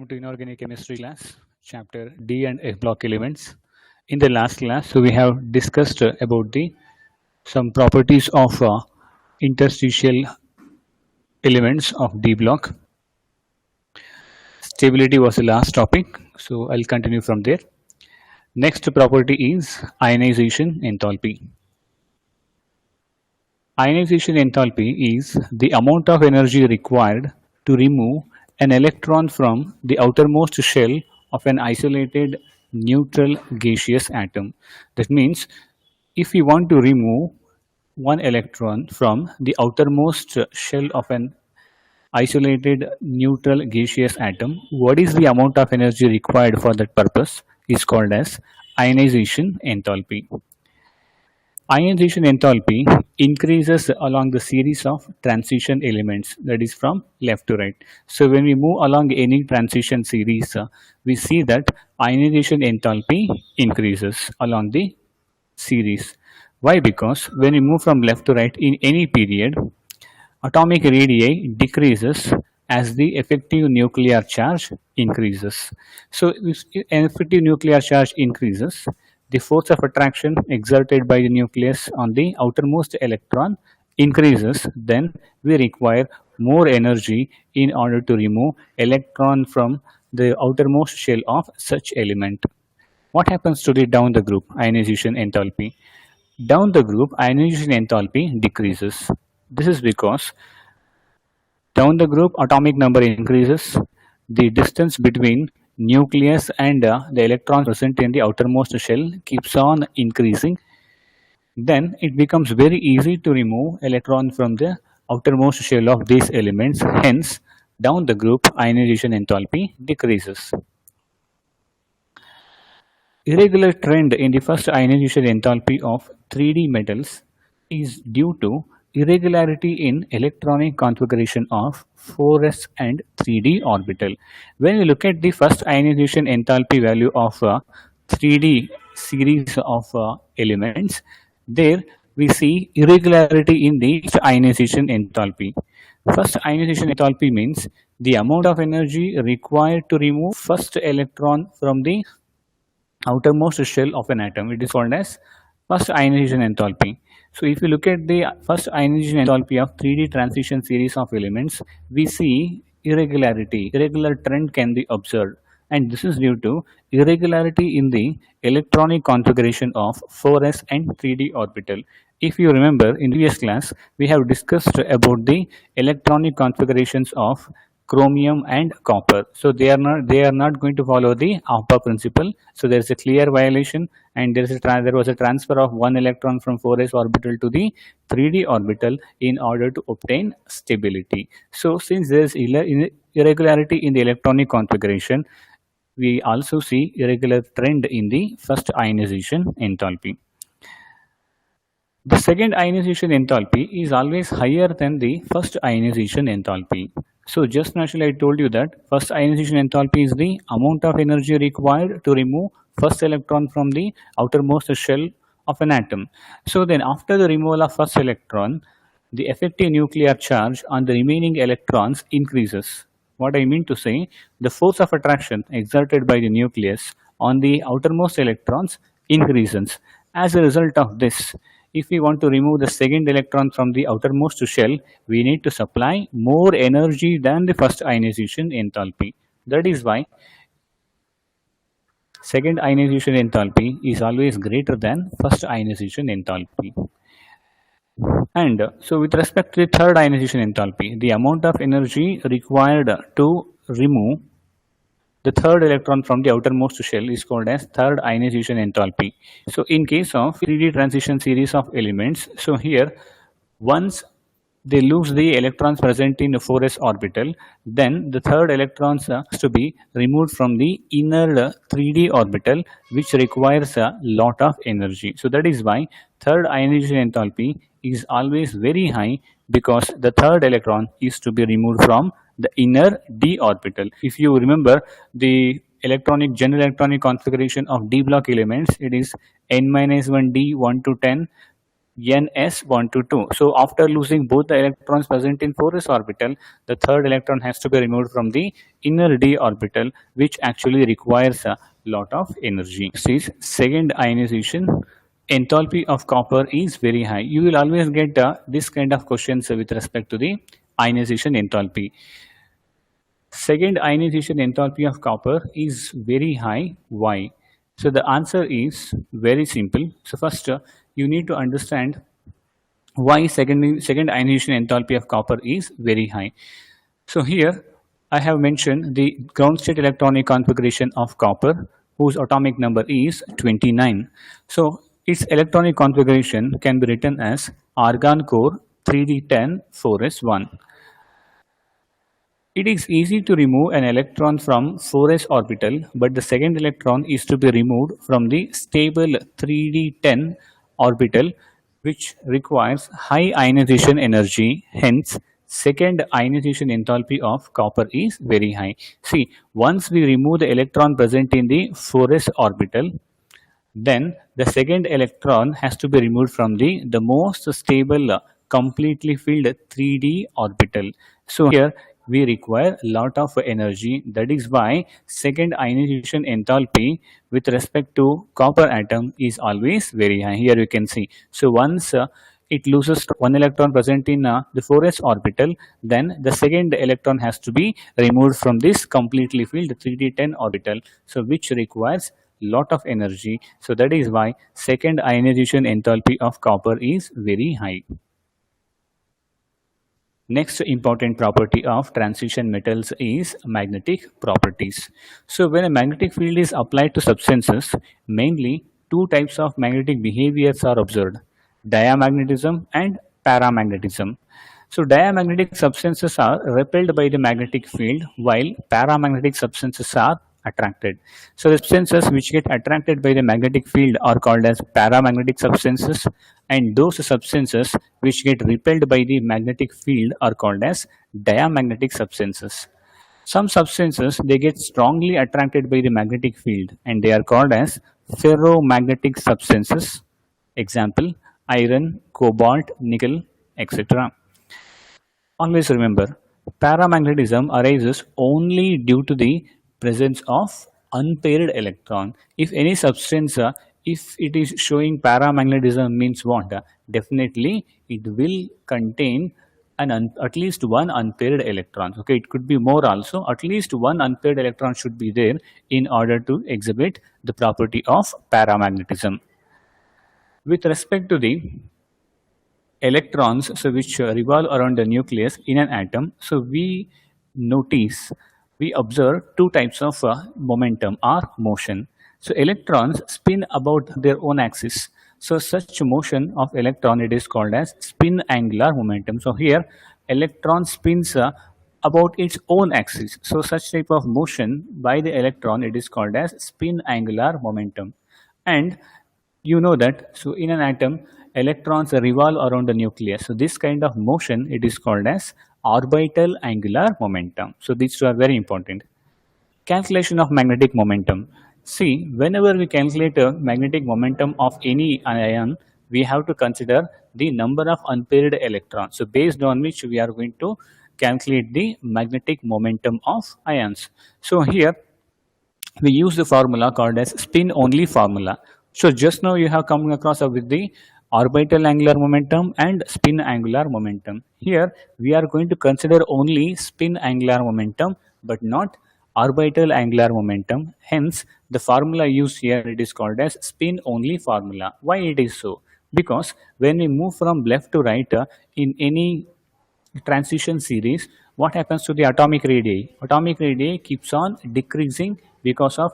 Welcome to Inorganic Chemistry class, chapter D and F block elements. In the last class, we have discussed about the some properties of interstitial elements of D block. Stability was the last topic, so I'll continue from there. Next property is ionization enthalpy. Ionization enthalpy is the amount of energy required to remove an electron from the outermost shell of an isolated neutral gaseous atom. That means if we want to remove one electron from the outermost shell of an isolated neutral gaseous atom, what is the amount of energy required for that purpose is called as ionization enthalpy. Ionization enthalpy increases along the series of transition elements, that is from left to right. So when we move along any transition series, we see that ionization enthalpy increases along the series. Why? Because when we move from left to right in any period, atomic radii decreases as the effective nuclear charge increases. So if an effective nuclear charge increases, the force of attraction exerted by the nucleus on the outermost electron increases, then we require more energy in order to remove electron from the outermost shell of such element. What happens to the down the group ionization enthalpy? Down the group ionization enthalpy decreases. This is because down the group atomic number increases, the distance between nucleus and the electrons present in the outermost shell keeps on increasing. Then it becomes very easy to remove electron from the outermost shell of these elements. Hence, down the group ionization enthalpy decreases. Irregular trend in the first ionization enthalpy of 3D metals is due to irregularity in electronic configuration of 4s and 3d orbital. When we look at the first ionization enthalpy value of a 3d series of elements, there we see irregularity in the ionization enthalpy. First ionization enthalpy means the amount of energy required to remove first electron from the outermost shell of an atom. It is called as first ionization enthalpy. So if you look at the first ionization enthalpy of 3D transition series of elements, we see irregular trend can be observed, and this is due to irregularity in the electronic configuration of 4s and 3d orbital. If you remember in previous class, we have discussed about the electronic configurations of chromium and copper. So they are not going to follow the APA principle. So there is a clear violation, and there was a transfer of one electron from 4s orbital to the 3d orbital in order to obtain stability. So since there is irregularity in the electronic configuration, we also see irregular trend in the first ionization enthalpy. The second ionization enthalpy is always higher than the first ionization enthalpy. So just naturally I told you that first ionization enthalpy is the amount of energy required to remove first electron from the outermost shell of an atom. So then after the removal of first electron, the effective nuclear charge on the remaining electrons increases. What I mean to say, the force of attraction exerted by the nucleus on the outermost electrons increases. As a result of this, if we want to remove the second electron from the outermost shell, we need to supply more energy than the first ionization enthalpy. That is why second ionization enthalpy is always greater than first ionization enthalpy. And so with respect to the third ionization enthalpy, the amount of energy required to remove the third electron from the outermost shell is called as third ionization enthalpy. So in case of 3D transition series of elements, so here once they lose the electrons present in the 4s orbital, then the third electrons has to be removed from the inner 3d orbital, which requires a lot of energy. So that is why third ionization enthalpy is always very high, because the third electron is to be removed from the inner d orbital. If you remember the general electronic configuration of d block elements, it is n-1 d 1 to 10 ns1 to 2. So after losing both the electrons present in 4s orbital, the third electron has to be removed from the inner d orbital, which actually requires a lot of energy. This is second ionization. Enthalpy of copper is very high. You will always get this kind of questions with respect to the ionization enthalpy. Second ionization enthalpy of copper is very high. Why? So the answer is very simple. So first, you need to understand why second ionization enthalpy of copper is very high. So here I have mentioned the ground state electronic configuration of copper, whose atomic number is 29. So its electronic configuration can be written as argon core 3d10 4s1. It is easy to remove an electron from 4s orbital, but the second electron is to be removed from the stable 3d10 orbital, which requires high ionization energy. Hence, second ionization enthalpy of copper is very high. See, once we remove the electron present in the 4s orbital, then the second electron has to be removed from the most stable completely filled 3d orbital. So here we require a lot of energy. That is why second ionization enthalpy with respect to copper atom is always very high. Here you can see. So once it loses one electron present in the 4s orbital, then the second electron has to be removed from this completely filled 3d10 orbital, so which requires lot of energy. So that is why second ionization enthalpy of copper is very high. Next important property of transition metals is magnetic properties. So when a magnetic field is applied to substances, mainly two types of magnetic behaviors are observed: diamagnetism and paramagnetism. So diamagnetic substances are repelled by the magnetic field, while paramagnetic substances are attracted. So the substances which get attracted by the magnetic field are called as paramagnetic substances, and those substances which get repelled by the magnetic field are called as diamagnetic substances. Some substances they get strongly attracted by the magnetic field and they are called as ferromagnetic substances. Example: iron, cobalt, nickel, etc. Always remember, paramagnetism arises only due to the presence of unpaired electron. If any substance, if it is showing paramagnetism, means what? Definitely it will contain at least one unpaired electron. Okay, it could be more also. At least one unpaired electron should be there in order to exhibit the property of paramagnetism. With respect to the electrons, so which revolve around the nucleus in an atom, so we observe two types of momentum or motion. So electrons spin about their own axis. So such motion of electron, it is called as spin angular momentum. So here electron spins about its own axis. So such type of motion by the electron, it is called as spin angular momentum. And you know that, so in an atom, electrons revolve around the nucleus. So this kind of motion, it is called as orbital angular momentum. So these two are very important. Calculation of magnetic momentum. See, whenever we calculate a magnetic momentum of any ion, we have to consider the number of unpaired electrons. So based on which we are going to calculate the magnetic momentum of ions. So here we use the formula called as spin only formula. So just now you have come across with the orbital angular momentum and spin angular momentum. Here we are going to consider only spin angular momentum but not orbital angular momentum. Hence the formula used here, it is called as spin only formula. Why it is so? Because when we move from left to right in any transition series, what happens to the atomic radii? Atomic radii keeps on decreasing because of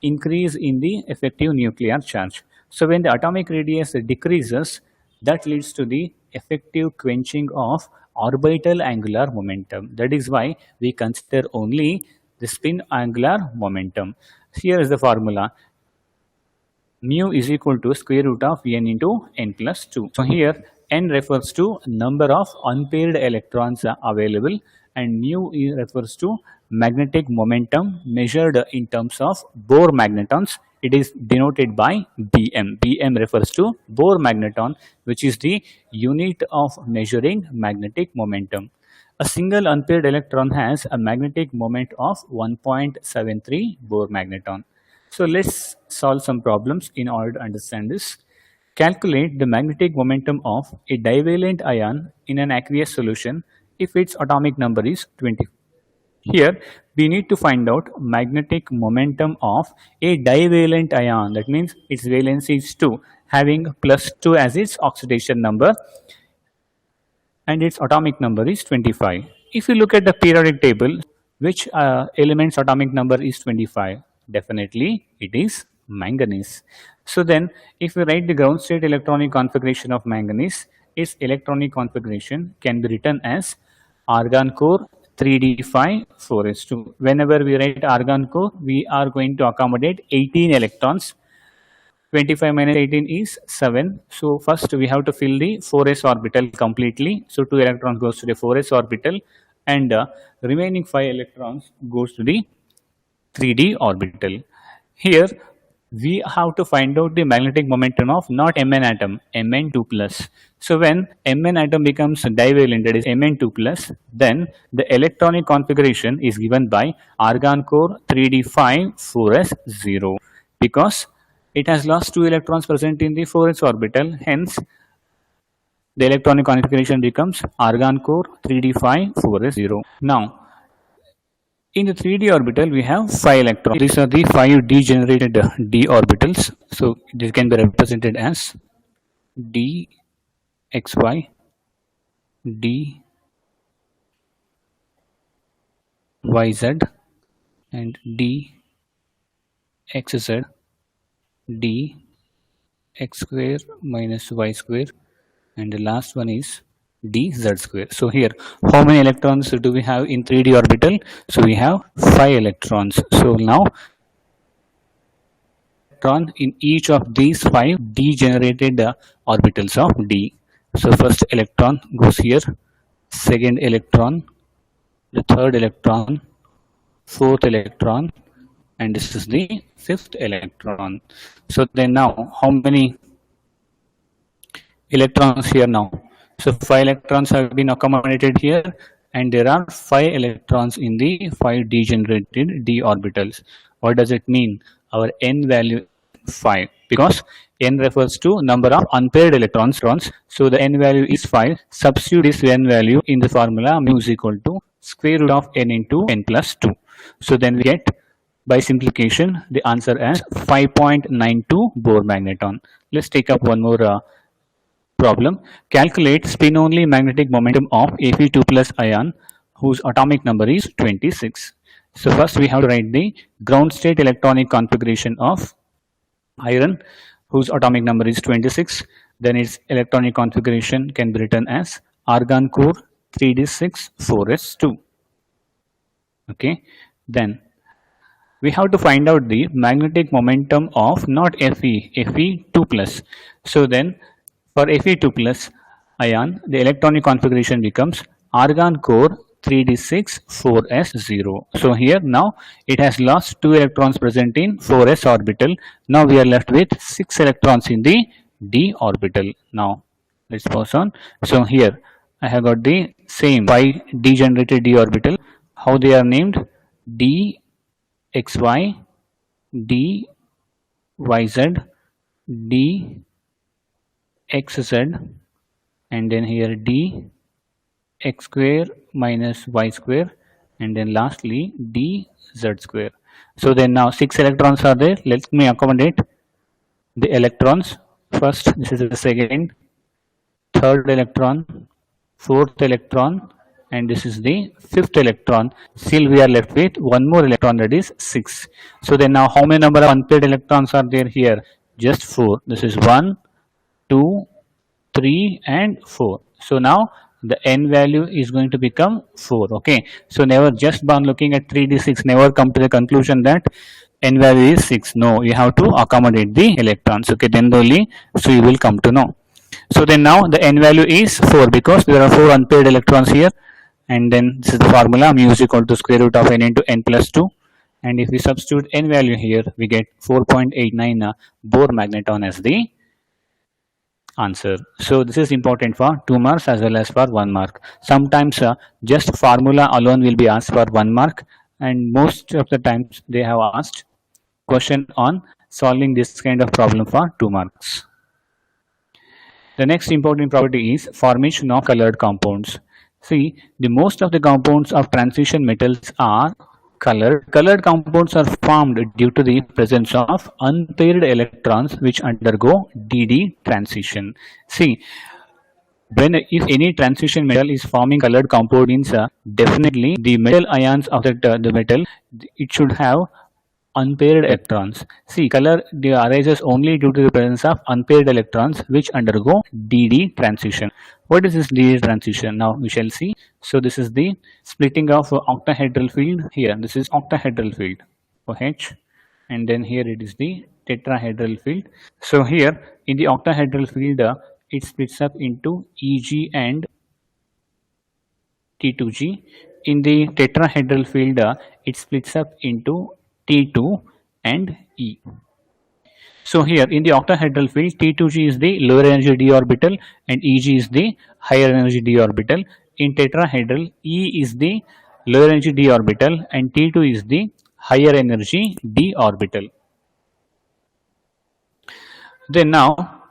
increase in the effective nuclear charge. So when the atomic radius decreases, that leads to the effective quenching of orbital angular momentum. That is why we consider only the spin angular momentum. Here is the formula: mu is equal to square root of n into n plus 2. So here n refers to number of unpaired electrons available and mu refers to magnetic momentum measured in terms of Bohr magnetons It is denoted by Bm. Bm refers to Bohr magneton, which is the unit of measuring magnetic momentum. A single unpaired electron has a magnetic moment of 1.73 Bohr magneton. So let's solve some problems in order to understand this. Calculate the magnetic momentum of a divalent ion in an aqueous solution if its atomic number is 20. Here we need to find out magnetic momentum of a divalent ion. That means its valency is 2, having plus 2 as its oxidation number, and its atomic number is 25. If you look at the periodic table, which element's atomic number is 25? Definitely it is manganese. So then if we write the ground state electronic configuration of manganese, its electronic configuration can be written as argon core 3d5 4s2. Whenever we write argon core, we are going to accommodate 18 electrons. 25 minus 18 is 7. So first we have to fill the 4s orbital completely. So 2 electrons goes to the 4s orbital, and remaining 5 electrons goes to the 3d orbital. Here we have to find out the magnetic momentum of not Mn atom, Mn2 plus. So when Mn atom becomes divalent, that is Mn2 plus, then the electronic configuration is given by argon core 3d5 4s0, because it has lost 2 electrons present in the 4s orbital. Hence the electronic configuration becomes argon core 3d5 4s0. Now in the 3d orbital we have 5 electrons. These are the 5 degenerated d orbitals. So this can be represented as d xy, d yz, and d xz, d x square minus y square, and the last one is dz square. So here how many electrons do we have in 3d orbital? So we have 5 electrons. So now electron in each of these 5 degenerated orbitals of d. So first electron goes here, second electron, the third electron, fourth electron, and this is the fifth electron. So then now how many electrons here now? So 5 electrons have been accommodated here, and there are 5 electrons in the 5 degenerated d orbitals. What does it mean? Our n value is 5, because n refers to number of unpaired electrons. So the n value is 5. Substitute this n value in the formula mu is equal to square root of n into n plus 2. So then we get, by simplification, the answer as 5.92 Bohr magneton. Let's take up one more problem. Calculate spin-only magnetic momentum of Fe2 plus ion whose atomic number is 26. So first we have to write the ground state electronic configuration of iron whose atomic number is 26. Then its electronic configuration can be written as argon core 3d6 4s2. Okay, then we have to find out the magnetic momentum of not Fe, Fe2 plus. So then for Fe2 plus ion, the electronic configuration becomes argon core 3d6 4s0. So here now it has lost 2 electrons present in 4s orbital. Now we are left with 6 electrons in the d orbital. Now let's pause on. So here I have got the same 5 degenerated d orbital. How they are named? D xy, d yz, d xz, and then here d x square minus y square, and then lastly d z square. So then now 6 electrons are there. Let me accommodate the electrons. First, this is the second, third electron, fourth electron, and this is the fifth electron. Still we are left with one more electron, that is 6. So then now how many number of unpaired electrons are there here? Just 4. This is 1, 2, 3 and 4. So now the n value is going to become 4. Okay, so never just by looking at 3d6 never come to the conclusion that n value is 6. No, you have to accommodate the electrons. Okay, then only so you will come to know. So then now the n value is 4 because there are 4 unpaired electrons here, and then this is the formula mu is equal to square root of n into n plus 2, and if we substitute n value here, we get 4.89 Bohr magneton as the answer. So this is important for 2 marks as well as for 1 mark. Sometimes just formula alone will be asked for 1 mark, and most of the times they have asked question on solving this kind of problem for 2 marks. The next important property is formation of colored compounds. See, the most of the compounds of transition metals are colored. Colored compounds are formed due to the presence of unpaired electrons which undergo DD transition. See, if any transition metal is forming colored compound means definitely the metal ions of the metal, it should have unpaired electrons. See, color arises only due to the presence of unpaired electrons which undergo DD transition. What is this DD transition? Now we shall see. So this is the splitting of octahedral field here. This is octahedral field OH, and then here it is the tetrahedral field. So here in the octahedral field, it splits up into EG and T2G. In the tetrahedral field, it splits up into T2 and E. So here in the octahedral field, T2G is the lower energy d orbital and EG is the higher energy d orbital. In tetrahedral, E is the lower energy d orbital and T2 is the higher energy d orbital. Then now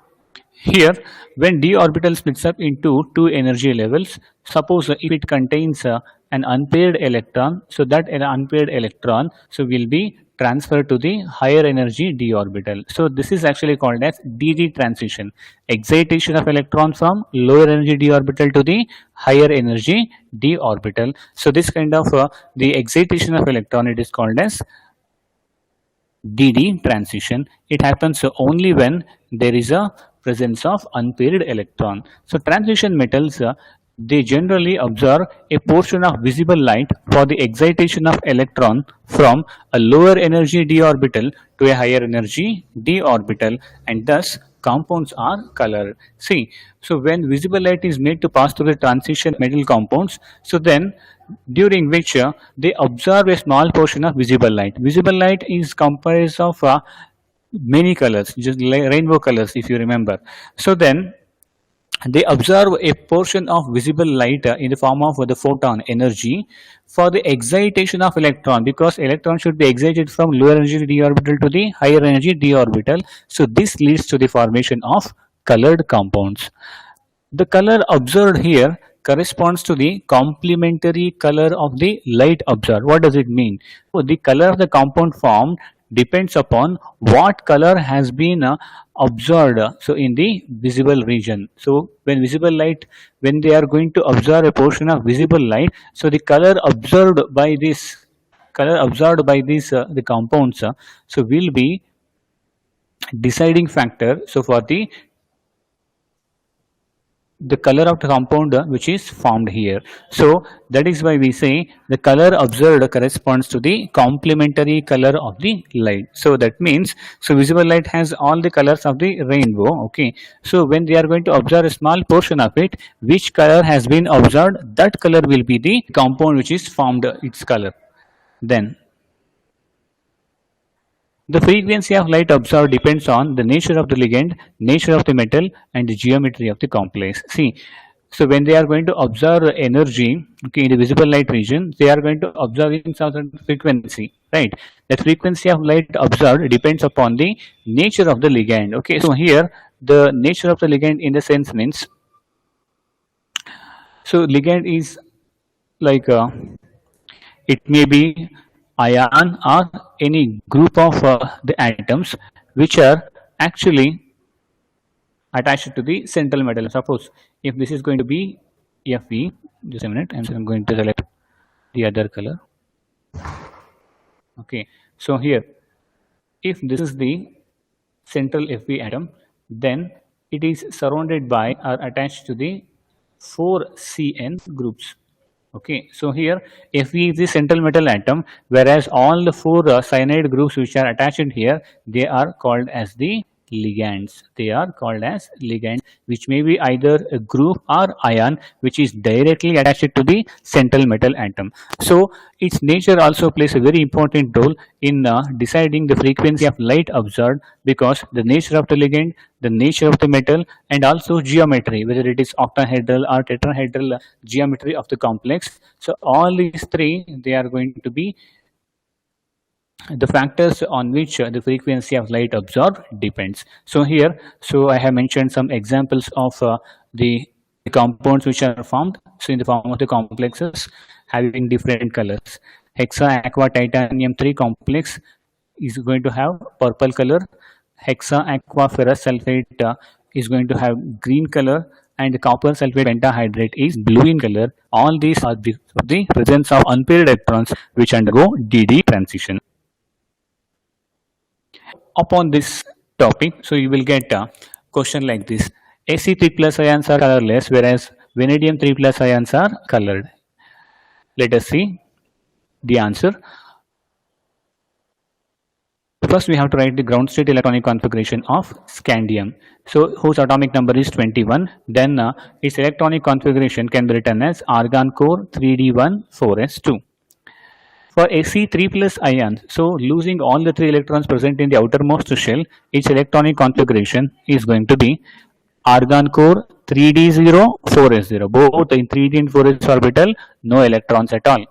here when d orbital splits up into two energy levels, suppose if it contains an unpaired electron, so that an unpaired electron will be transferred to the higher energy d orbital. So this is actually called as DD transition, excitation of electron from lower energy d orbital to the higher energy d orbital. So this kind of the excitation of electron, it is called as DD transition. It happens only when there is a presence of unpaired electron. So transition metals, they generally absorb a portion of visible light for the excitation of electron from a lower energy d orbital to a higher energy d orbital, and thus compounds are colored. See, so when visible light is made to pass through the transition metal compounds, so then during which they absorb a small portion of visible light. Visible light is comprised of many colors, just like rainbow colors if you remember. So then they absorb a portion of visible light in the form of the photon energy for the excitation of electron, because electron should be excited from lower energy d orbital to the higher energy d orbital. So this leads to the formation of colored compounds. The color observed here corresponds to the complementary color of the light observed. What does it mean? So the color of the compound formed depends upon what color has been observed in the visible region. So when visible light, when they are going to observe a portion of visible light, so the color observed by this the compounds will be deciding factor for the color of the compound which is formed here. So that is why we say the color observed corresponds to the complementary color of the light. So that means, so visible light has all the colors of the rainbow. Okay, so when they are going to observe a small portion of it, which color has been observed, that color will be the compound which is formed its color. Then the frequency of light observed depends on the nature of the ligand, nature of the metal, and the geometry of the complex. See, so when they are going to observe energy, in the visible light region, they are going to observe in certain frequency, right? That frequency of light observed depends upon the nature of the ligand. Okay, so here the nature of the ligand in the sense means, so ligand is like it may be ion or any group of the atoms which are actually attached to the central metal. Suppose if this is going to be Fe, just a minute, I'm going to select the other color. Okay, so here if this is the central Fe atom, then it is surrounded by or attached to the 4 Cn groups. Okay, so here Fe is the central metal atom, whereas all the 4 cyanide groups which are attached here, they are called as the ligands. They are called as ligands, which may be either a group or ion which is directly attached to the central metal atom. So its nature also plays a very important role in deciding the frequency of light observed, because the nature of the ligand, the nature of the metal, and also geometry, whether it is octahedral or tetrahedral geometry of the complex. So all these three, they are going to be the factors on which the frequency of light absorbed depends. So here, so I have mentioned some examples of the compounds which are formed. So in the form of the complexes having different colors. Hexa aqua titanium 3 complex is going to have purple color. Hexa aqua ferrous sulfate is going to have green color, and the copper sulfate pentahydrate is blue in color. All these are the presence of unpaired electrons which undergo DD transition. Upon this topic, so you will get a question like this: Ac3 plus ions are colorless, whereas vanadium 3 plus ions are colored. Let us see the answer. First, we have to write the ground state electronic configuration of scandium. So, whose atomic number is 21. Then, its electronic configuration can be written as argon core 3d1 4s2. For Ac3 plus ions, so losing all the 3 electrons present in the outermost shell, its electronic configuration is going to be argon core 3d0 4s0. Both in 3d and 4s orbital, no electrons at all.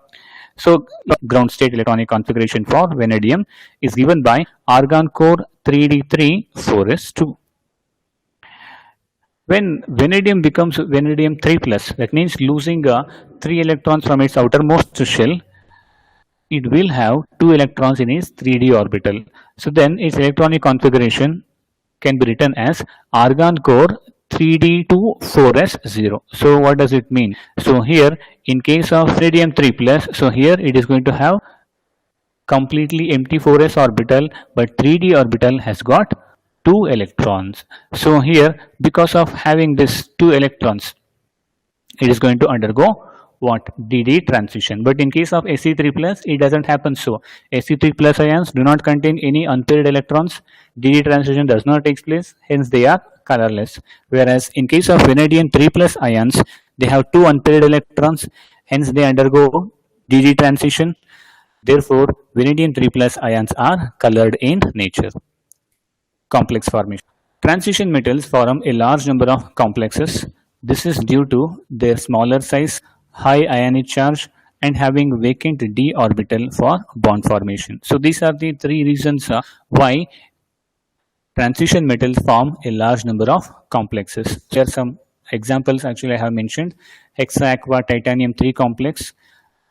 So ground state electronic configuration for vanadium is given by argon core 3d3 4s2. When vanadium becomes vanadium 3 plus, that means losing 3 electrons from its outermost shell, it will have 2 electrons in its 3d orbital. So then its electronic configuration can be written as argon core 3d2 4s0. So what does it mean? So here, in case of vanadium 3 plus, so here it is going to have completely empty 4s orbital, but 3d orbital has got 2 electrons. So here, because of having this 2 electrons, it is going to undergo what? DD transition. But in case of Ac3 plus, it doesn't happen so. Ac3 plus ions do not contain any unpaired electrons. DD transition does not take place, hence they are colorless. Whereas in case of vanadium 3 plus ions, they have 2 unpaired electrons, hence they undergo DD transition. Therefore, vanadium 3 plus ions are colored in nature. Complex formation. Transition metals form a large number of complexes. This is due to their smaller size, high ionic charge, and having vacant d orbital for bond formation. So these are the 3 reasons why transition metals form a large number of complexes. Here are some examples actually I have mentioned. Hexa aqua titanium 3 complex,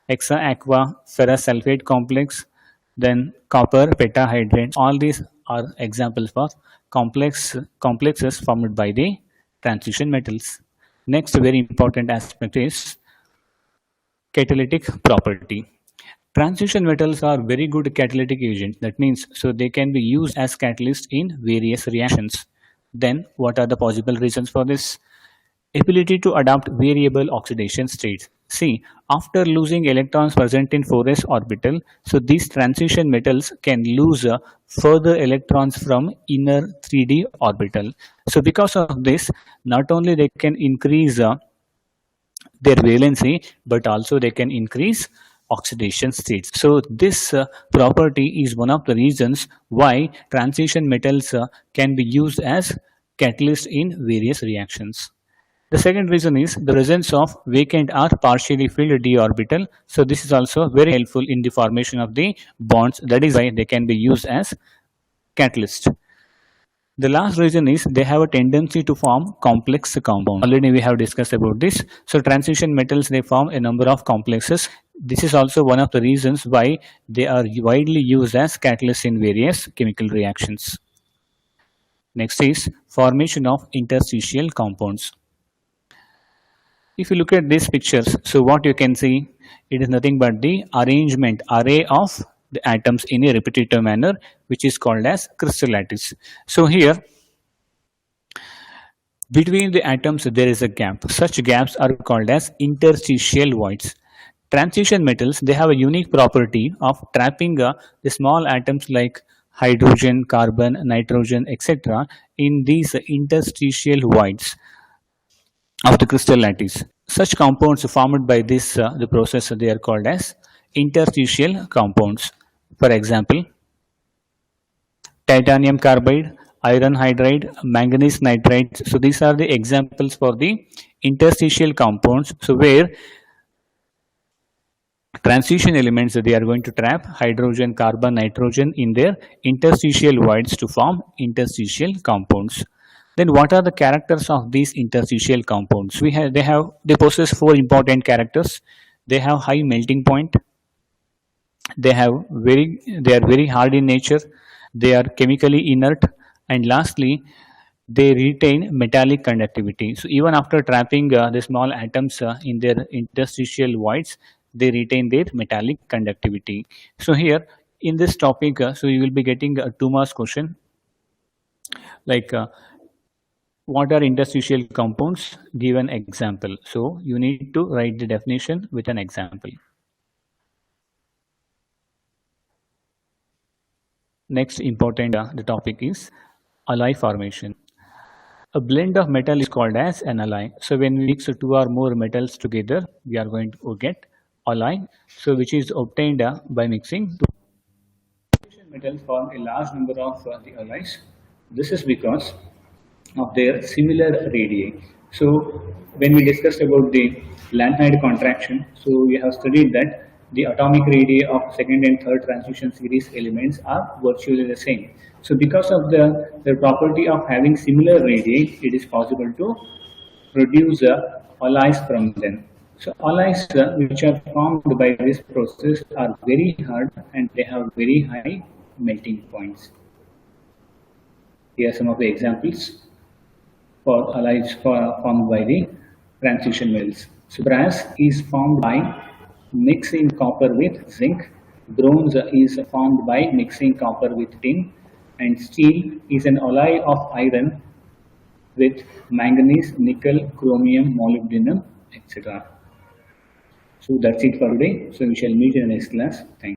hexa aqua ferrous sulfate complex, then copper pentahydrate. All these are examples for complexes formed by the transition metals. Next very important aspect is catalytic property. Transition metals are very good catalytic agents. That means, so they can be used as catalysts in various reactions. Then what are the possible reasons for this? Ability to adopt variable oxidation states. See, after losing electrons present in 4s orbital, so these transition metals can lose further electrons from inner 3d orbital. So because of this, not only they can increase their valency, but also they can increase oxidation states. So this property is one of the reasons why transition metals can be used as catalysts in various reactions. The second reason is the presence of vacant or partially filled d orbital. So this is also very helpful in the formation of the bonds. That is why they can be used as catalyst. The last reason is they have a tendency to form complex compounds. Already we have discussed about this. So transition metals, they form a number of complexes. This is also one of the reasons why they are widely used as catalysts in various chemical reactions. Next is formation of interstitial compounds. If you look at these pictures, so what you can see, it is nothing but the array of the atoms in a repetitive manner, which is called as crystal lattice. So here, between the atoms there is a gap. Such gaps are called as interstitial voids. Transition metals, they have a unique property of trapping the small atoms like hydrogen, carbon, nitrogen, etc. in these interstitial voids of the crystal lattice. Such compounds formed by this the process they are called as interstitial compounds. For example, titanium carbide, iron hydride, manganese nitride. So these are the examples for the interstitial compounds. So where transition elements they are going to trap hydrogen, carbon, nitrogen in their interstitial voids to form interstitial compounds. Then what are the characters of these interstitial compounds? They possess four important characters. They have high melting point. They are very hard in nature. They are chemically inert, and lastly, they retain metallic conductivity. So even after trapping the small atoms in their interstitial voids, they retain their metallic conductivity. So here in this topic, so you will be getting a 2 marks question like what are interstitial compounds? Give an example. So you need to write the definition with an example. Next important the topic is alloy formation. A blend of metal is called as an alloy. So when we mix two or more metals together, we are going to get alloy. So which is obtained by mixing two metals form a large number of the alloys. This is because of their similar radii. So when we discussed about the Lanthanide contraction, so we have studied that the atomic radii of second and third transition series elements are virtually the same. So because of the property of having similar radii, it is possible to produce alloys from them. So alloys which are formed by this process are very hard and they have very high melting points. Here are some of the examples for alloys formed by the transition metals. So brass is formed by mixing copper with zinc, bronze is formed by mixing copper with tin, and steel is an alloy of iron with manganese, nickel, chromium, molybdenum, etc. So that's it for today. So we shall meet in the next class. Thank you.